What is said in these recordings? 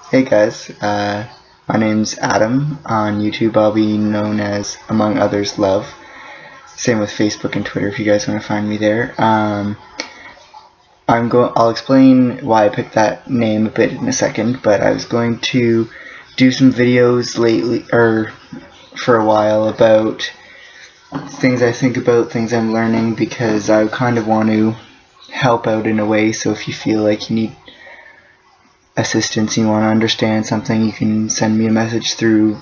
Hey guys, my name's Adam. On YouTube I'll be known as, among others, Love. Same with Facebook and Twitter if you guys want to find me there. I'll explain why I picked that name a bit in a second, but I was going to do some videos lately, or for a while, about things I think about, things I'm learning, because I kind of want to help out in a way. So if you feel like you need assistance, you want to understand something, you can send me a message through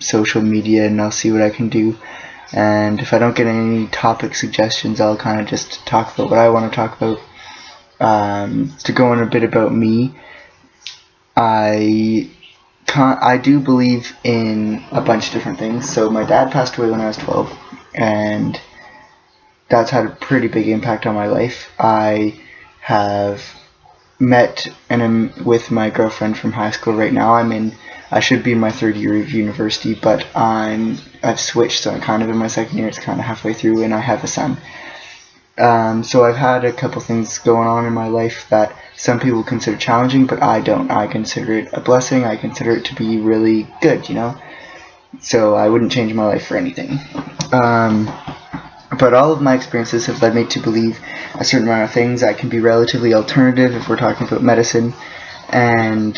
social media and I'll see what I can do. And if I don't get any topic suggestions, I'll kind of just talk about what I want to talk about. To go on a bit about me, I do believe in a bunch of different things. So my dad passed away when I was 12, and that's had a pretty big impact on my life. I have met and am with my girlfriend from high school right now. I should be in my third year of university, but I've switched, so I'm kind of in my second year. It's kind of halfway through, and I have a son. So I've had a couple things going on in my life that some people consider challenging, but I don't. I consider it a blessing. I consider it to be really good, So I wouldn't change my life for anything. But all of my experiences have led me to believe a certain amount of things. I can be relatively alternative if we're talking about medicine, and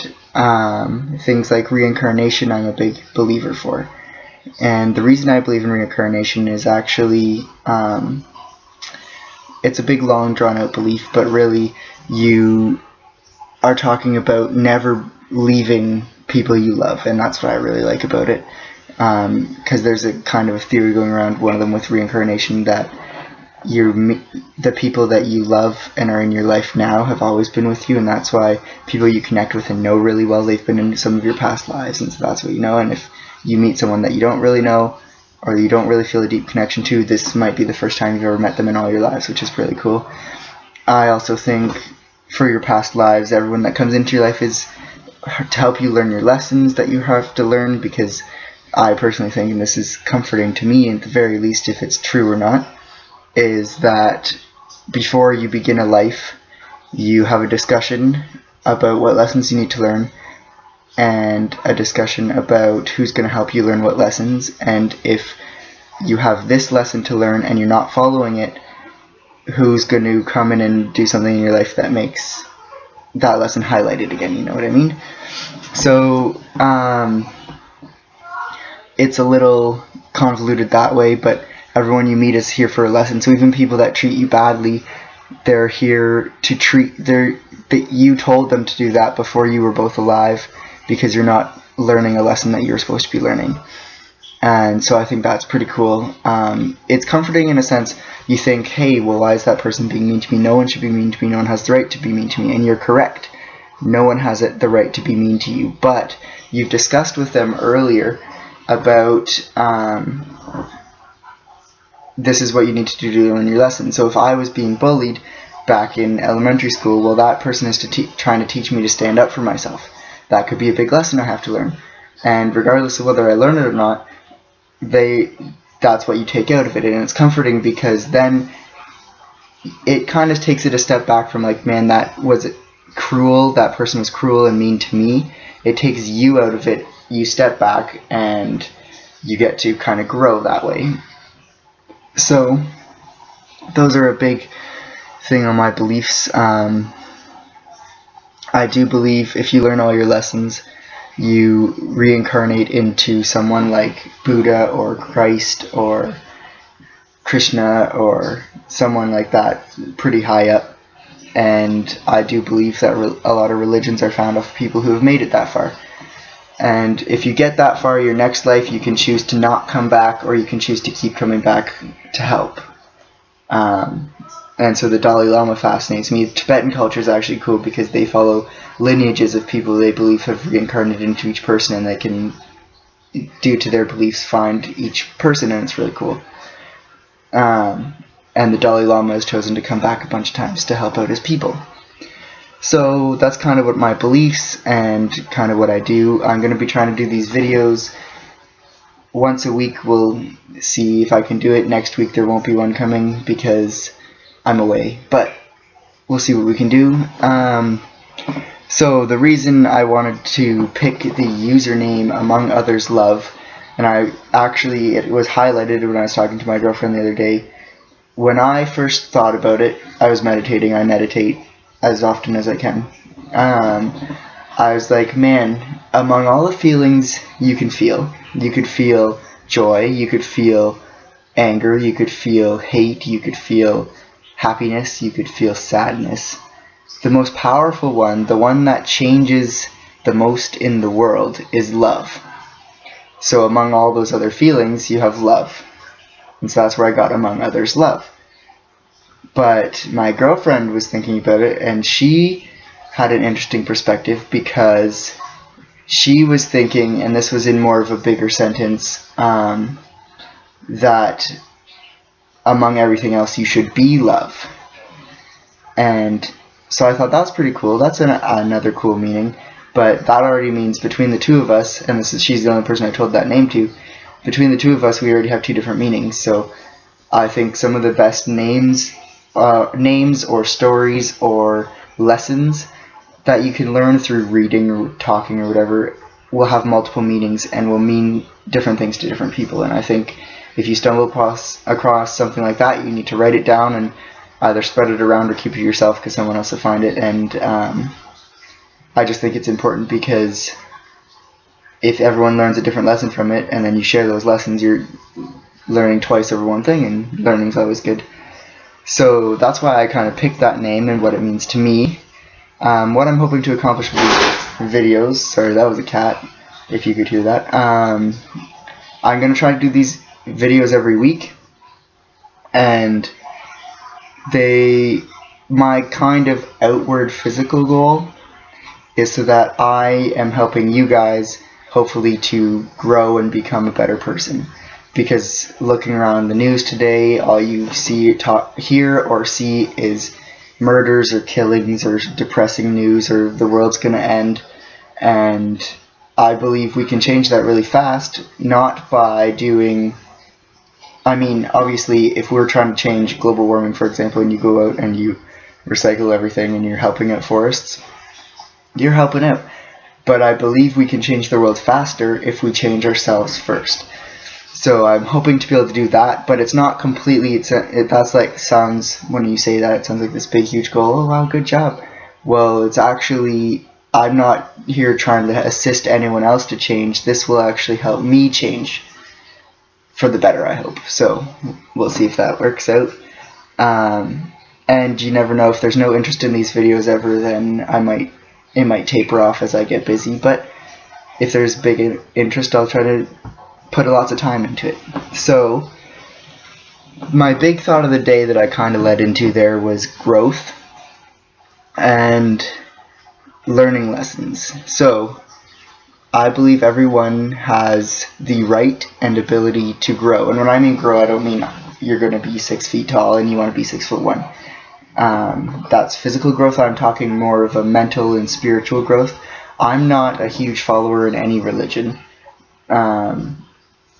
things like reincarnation I'm a big believer for. And the reason I believe in reincarnation is actually, it's a big long drawn out belief, but really you are talking about never leaving people you love, and that's what I really like about it. Because there's a kind of a theory going around, one of them with reincarnation, that the people that you love and are in your life now have always been with you, and that's why people you connect with and know really well, they've been in some of your past lives, and so that's what you know. And if you meet someone that you don't really know, or you don't really feel a deep connection to, this might be the first time you've ever met them in all your lives, which is really cool. I also think for your past lives, everyone that comes into your life is to help you learn your lessons that you have to learn, because I personally think, and this is comforting to me at the very least, if it's true or not, is that before you begin a life, you have a discussion about what lessons you need to learn, and a discussion about who's going to help you learn what lessons. And if you have this lesson to learn and you're not following it, who's going to come in and do something in your life that makes that lesson highlighted again, you know what I mean? So, it's a little convoluted that way, but everyone you meet is here for a lesson. So even people that treat you badly, they're here to you told them to do that before you were both alive, because you're not learning a lesson that you're supposed to be learning. And so I think that's pretty cool. It's comforting in a sense. You think, hey, well, why is that person being mean to me? No one should be mean to me. No one has the right to be mean to me. And you're correct. No one has the right to be mean to you. But you've discussed with them earlier about this is what you need to do to learn your lesson. So if I was being bullied back in elementary school, well, that person is trying to teach me to stand up for myself. That could be a big lesson I have to learn. And regardless of whether I learn it or not, that's what you take out of it. And it's comforting, because then it kind of takes it a step back from like, man, that was cruel, that person was cruel and mean to me. It takes you out of it. You step back and you get to kind of grow that way. So those are a big thing on my beliefs. I do believe if you learn all your lessons, you reincarnate into someone like Buddha or Christ or Krishna or someone like that pretty high up. And I do believe that a lot of religions are found of people who have made it that far. And if you get that far, your next life, you can choose to not come back, or you can choose to keep coming back to help. And so the Dalai Lama fascinates me. Tibetan culture is actually cool because they follow lineages of people they believe have reincarnated into each person, and they can, due to their beliefs, find each person, and it's really cool. And the Dalai Lama has chosen to come back a bunch of times to help out his people. So that's kind of what my beliefs and kind of what I do. I'm going to be trying to do these videos once a week. We'll see if I can do it. Next week there won't be one coming because I'm away, but we'll see what we can do. So the reason I wanted to pick the username Among Others Love, and it was highlighted when I was talking to my girlfriend the other day. When I first thought about it, I was meditating. I meditate as often as I can. I was like, man, among all the feelings you could feel joy, you could feel anger, you could feel hate, you could feel happiness, you could feel sadness. The most powerful one, the one that changes the most in the world, is love. So among all those other feelings, you have love. And so that's where I got Among Others Love. But my girlfriend was thinking about it, and she had an interesting perspective, because she was thinking, and this was in more of a bigger sentence, that among everything else, you should be love. And so I thought that's pretty cool. That's another cool meaning. But that already means between the two of us, and she's the only person I told that name to, between the two of us we already have two different meanings. So I think some of the best names or stories or lessons that you can learn through reading or talking or whatever will have multiple meanings and will mean different things to different people. And I think if you stumble across something like that, you need to write it down and either spread it around or keep it yourself, because someone else will find it. And I just think it's important, because if everyone learns a different lesson from it and then you share those lessons, you're learning twice over one thing, and learning's always good. So that's why I kind of picked that name and what it means to me. What I'm hoping to accomplish with these videos, sorry, that was a cat, if you could hear that. I'm going to try to do these videos every week, and my kind of outward physical goal is so that I am helping you guys hopefully to grow and become a better person. Because looking around the news today, all you hear or see is murders or killings or depressing news, or the world's going to end. And I believe we can change that really fast, not by doing... I mean, obviously, if we're trying to change global warming, for example, and you go out and you recycle everything and you're helping out forests, you're helping out. But I believe we can change the world faster if we change ourselves first. So I'm hoping to be able to do that, but it's not completely, sounds, when you say that, it sounds like this big, huge goal. Oh, wow, good job. Well, it's actually, I'm not here trying to assist anyone else to change. This will actually help me change for the better, I hope. So we'll see if that works out. And you never know, if there's no interest in these videos ever, then it might taper off as I get busy. But if there's big interest, I'll try to put lots of time into it. So my big thought of the day that I kind of led into there was growth and learning lessons. So I believe everyone has the right and ability to grow. And when I mean grow, I don't mean you're going to be 6 feet tall and you want to be 6'1". That's physical growth. I'm talking more of a mental and spiritual growth. I'm not a huge follower in any religion.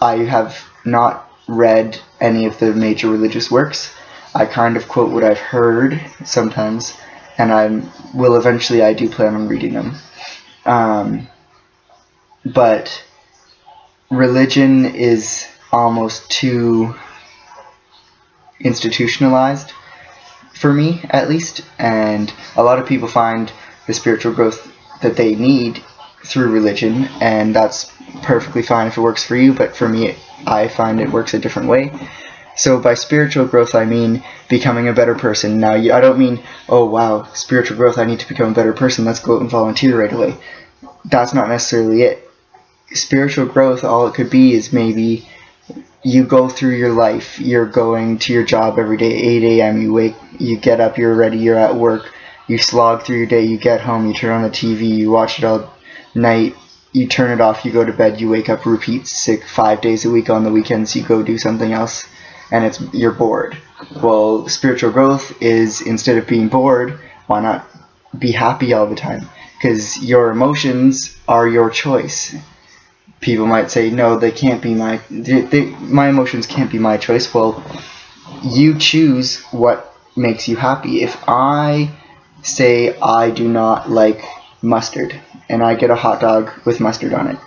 I have not read any of the major religious works. I kind of quote what I've heard sometimes, and I do plan on reading them. But religion is almost too institutionalized for me, at least, and a lot of people find the spiritual growth that they need through religion, and that's perfectly fine if it works for you, but for me, I find it works a different way. So by spiritual growth, I mean becoming a better person. Now, I don't mean, oh wow, spiritual growth, I need to become a better person, let's go out and volunteer right away. That's not necessarily it. Spiritual growth, all it could be is maybe you go through your life, you're going to your job every day, 8 a.m., you get up, you're ready, you're at work, you slog through your day, you get home, you turn on the TV, you watch it all night, you turn it off, you go to bed, you wake up, repeat 5 days a week. On the weekends you go do something else, and you're bored. Well, spiritual growth is, instead of being bored, why not be happy all the time? Because your emotions are your choice. People might say, no, they can't be my emotions can't be my choice. Well, you choose what makes you happy. If I say I do not like mustard, and I get a hot dog with mustard on it,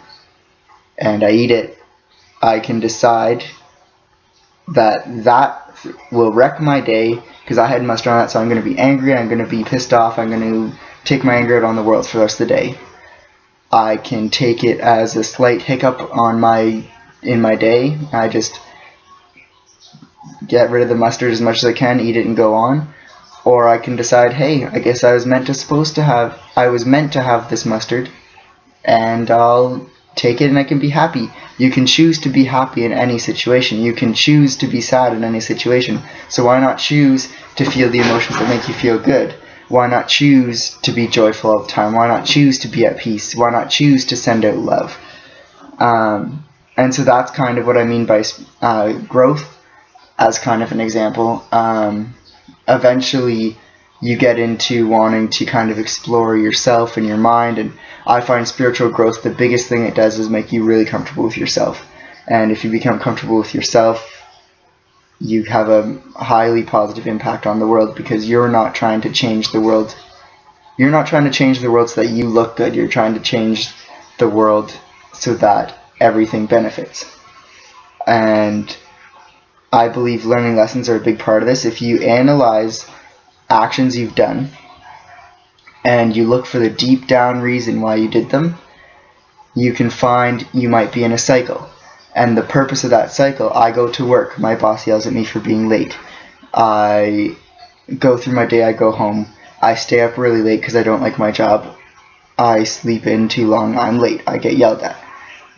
and I eat it, I can decide that will wreck my day because I had mustard on it, so I'm going to be angry, I'm going to be pissed off, I'm going to take my anger out on the world for the rest of the day. I can take it as a slight hiccup in my day. I just get rid of the mustard as much as I can, eat it, and go on. Or I can decide, hey, I guess I was meant to have this mustard, and I'll take it and I can be happy. You can choose to be happy in any situation. You can choose to be sad in any situation. So why not choose to feel the emotions that make you feel good? Why not choose to be joyful all the time? Why not choose to be at peace? Why not choose to send out love? And so that's kind of what I mean by growth as kind of an example. Eventually you get into wanting to kind of explore yourself and your mind, and I find spiritual growth, the biggest thing it does is make you really comfortable with yourself. And if you become comfortable with yourself, you have a highly positive impact on the world, because you're not trying to change the world. You're not trying to change the world so that you look good. You're trying to change the world so that everything benefits. And I believe learning lessons are a big part of this. If you analyze actions you've done and you look for the deep down reason why you did them, you can find you might be in a cycle. And the purpose of that cycle, I go to work, my boss yells at me for being late. I go through my day, I go home, I stay up really late because I don't like my job. I sleep in too long, I'm late, I get yelled at.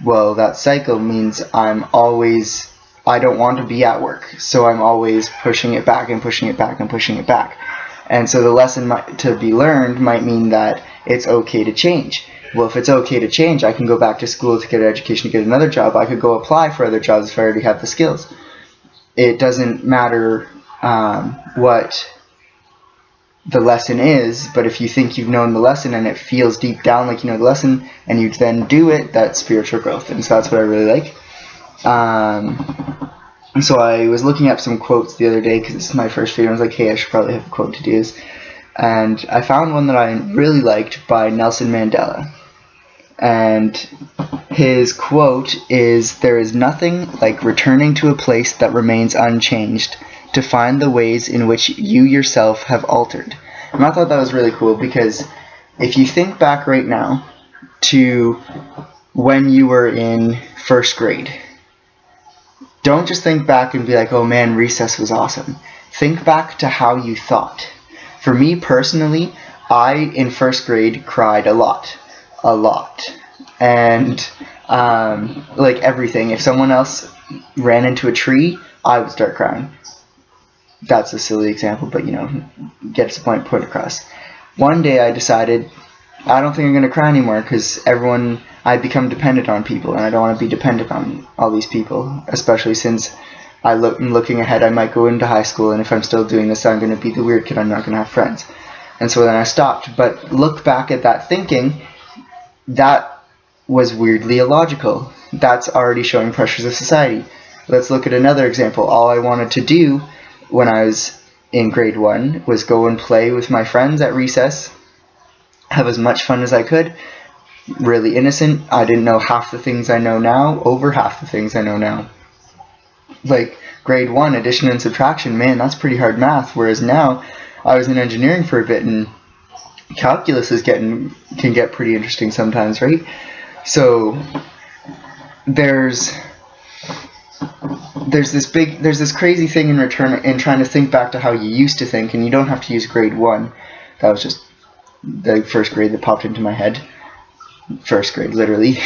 Well, that cycle means I don't want to be at work, so I'm always pushing it back and pushing it back and pushing it back. And so the lesson to be learned might mean that it's okay to change. Well, if it's okay to change, I can go back to school to get an education, to get another job. I could go apply for other jobs if I already have the skills. It doesn't matter what the lesson is, but if you think you've known the lesson and it feels deep down like you know the lesson, and you then do it, that's spiritual growth. And so that's what I really like. So I was looking up some quotes the other day because it's my first video. I was like, hey, I should probably have a quote to do this. And I found one that I really liked by Nelson Mandela. And his quote is, "There is nothing like returning to a place that remains unchanged to find the ways in which you yourself have altered." And I thought that was really cool, because if you think back right now to when you were in first grade, don't just think back and be like, oh man, recess was awesome. Think back to how you thought. For me personally, I in first grade cried a lot. And like everything, if someone else ran into a tree, I would start crying. That's a silly example, but gets the point put across. One day I decided I don't think I'm going to cry anymore, because I become dependent on people, and I don't want to be dependent on all these people, especially since I'm looking ahead. I might go into high school, and if I'm still doing this, I'm going to be the weird kid. I'm not going to have friends. And so then I stopped. But look back at that thinking, that was weirdly illogical. That's already showing pressures of society. Let's look at another example. All I wanted to do when I was in grade 1 was go and play with my friends at recess, have as much fun as I could. Really innocent. I didn't know half the things I know now, over half the things I know now. Like grade 1, addition and subtraction, man, that's pretty hard math. Whereas now, I was in engineering for a bit, and calculus can get pretty interesting sometimes, right? So there's this crazy thing in trying to think back to how you used to think, and you don't have to use grade 1. That was just the first grade that popped into my head. First grade, literally.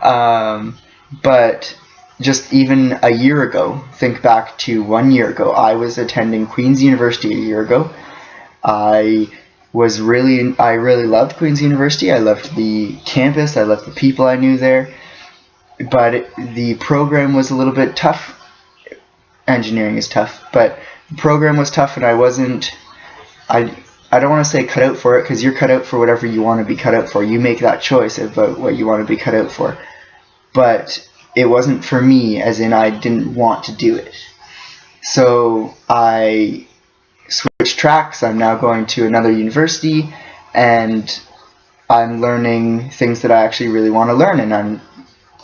But just even a year ago, think back to 1 year ago, I was attending Queen's University a year ago. I really loved Queen's University. I loved the campus. I loved the people I knew there. But the program was a little bit tough. Engineering is tough, but the program was tough, and I don't want to say cut out for it, because you're cut out for whatever you want to be cut out for. You make that choice about what you want to be cut out for. But it wasn't for me, as in I didn't want to do it. So I switched tracks. I'm now going to another university, and I'm learning things that I actually really want to learn, and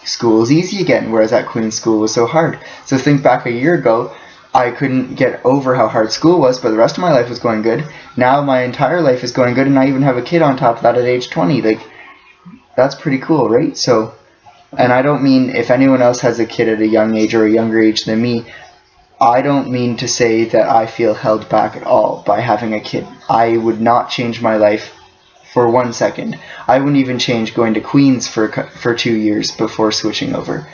school is easy again, whereas at Queen's school was so hard. So think back a year ago, I couldn't get over how hard school was, but the rest of my life was going good. Now my entire life is going good, and I even have a kid on top of that at age 20. Like, that's pretty cool, right? So, and I don't mean if anyone else has a kid at a young age or a younger age than me, I don't mean to say that I feel held back at all by having a kid. I would not change my life for 1 second. I wouldn't even change going to Queen's for 2 years before switching over.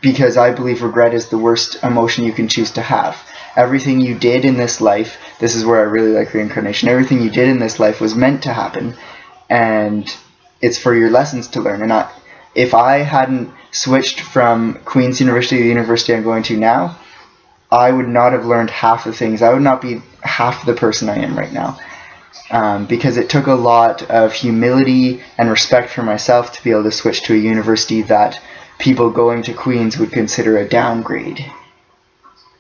Because I believe regret is the worst emotion you can choose to have. Everything you did in this life, this is where I really like reincarnation, everything you did in this life was meant to happen, and it's for your lessons to learn. And if I hadn't switched from Queen's University to the university I'm going to now, I would not have learned half the things. I would not be half the person I am right now. Because it took a lot of humility and respect for myself to be able to switch to a university that people going to Queen's would consider a downgrade,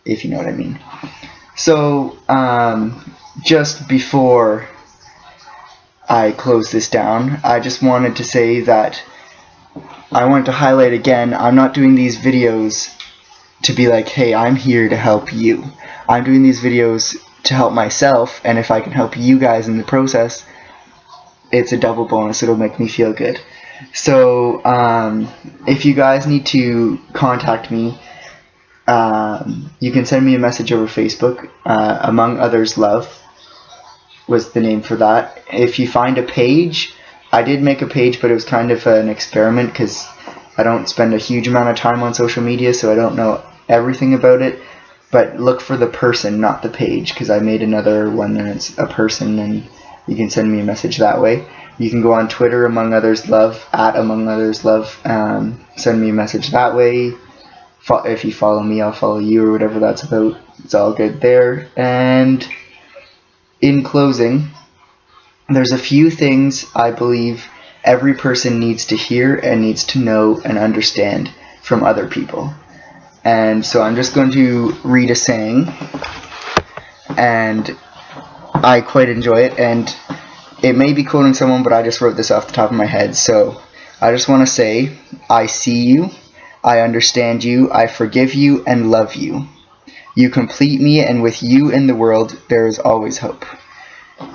if you know what I mean. So, just before I close this down, I just wanted to say that I wanted to highlight again, I'm not doing these videos to be like, hey, I'm here to help you. I'm doing these videos to help myself, and if I can help you guys in the process, it's a double bonus. It'll make me feel good. So if you guys need to contact me, you can send me a message over Facebook. Among Others Love was the name for that. If you find a page, I did make a page, but it was kind of an experiment because I don't spend a huge amount of time on social media, so I don't know everything about it. But look for the person, not the page, because I made another one and it's a person, and you can send me a message that way. You can go on Twitter, Among Others Love, at Among Others Love, send me a message that way. If you follow me, I'll follow you, or whatever that's about. It's all good there. And in closing, there's a few things I believe every person needs to hear and needs to know and understand from other people. And so I'm just going to read a saying, and I quite enjoy it, and it may be quoting someone, but I just wrote this off the top of my head. So I just want to say, I see you, I understand you, I forgive you and love you. You complete me, and with you in the world, there is always hope.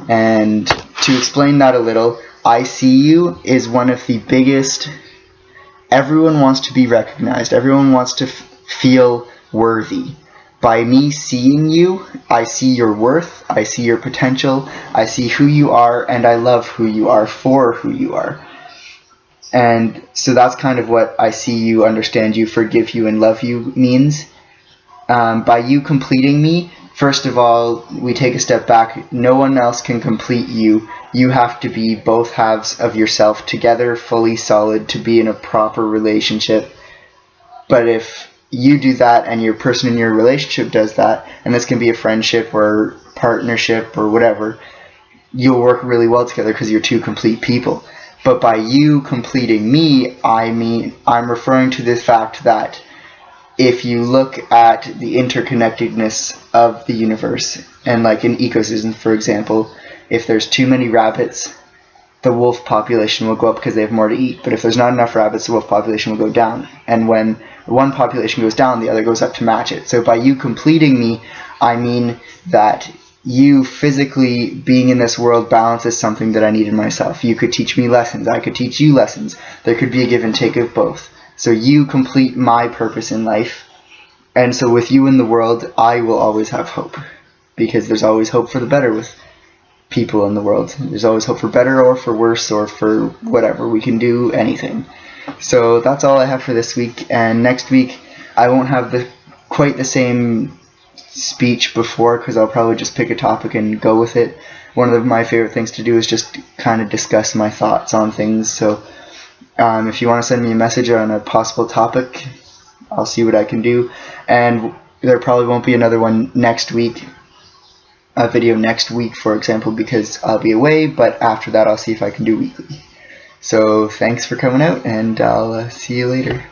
And to explain that a little, I see you is one of the biggest. Everyone wants to be recognized. Everyone wants to feel worthy. By me seeing you, I see your worth, I see your potential, I see who you are, and I love who you are for who you are. And so that's kind of what I see you, understand you, forgive you, and love you means. By you completing me, first of all, we take a step back. No one else can complete you. You have to be both halves of yourself together, fully solid, to be in a proper relationship. But if you do that and your person in your relationship does that, and this can be a friendship or partnership or whatever, you'll work really well together because you're two complete people. But by you completing me, I mean, I'm referring to the fact that if you look at the interconnectedness of the universe, and like an ecosystem, for example, if there's too many rabbits, the wolf population will go up because they have more to eat. But if there's not enough rabbits, the wolf population will go down. And when one population goes down, the other goes up to match it. So by you completing me, I mean that you physically being in this world balances something that I need in myself. You could teach me lessons. I could teach you lessons. There could be a give and take of both. So you complete my purpose in life. And so with you in the world, I will always have hope. Because there's always hope for the better with people in the world. There's always hope for better or for worse or for whatever. We can do anything. So that's all I have for this week. And next week, I won't have quite the same speech before, because I'll probably just pick a topic and go with it. One of my favorite things to do is just kind of discuss my thoughts on things. So if you want to send me a message on a possible topic, I'll see what I can do. And there probably won't be another one next week, a video next week, for example, because I'll be away, but after that I'll see if I can do weekly. So thanks for coming out, and I'll see you later.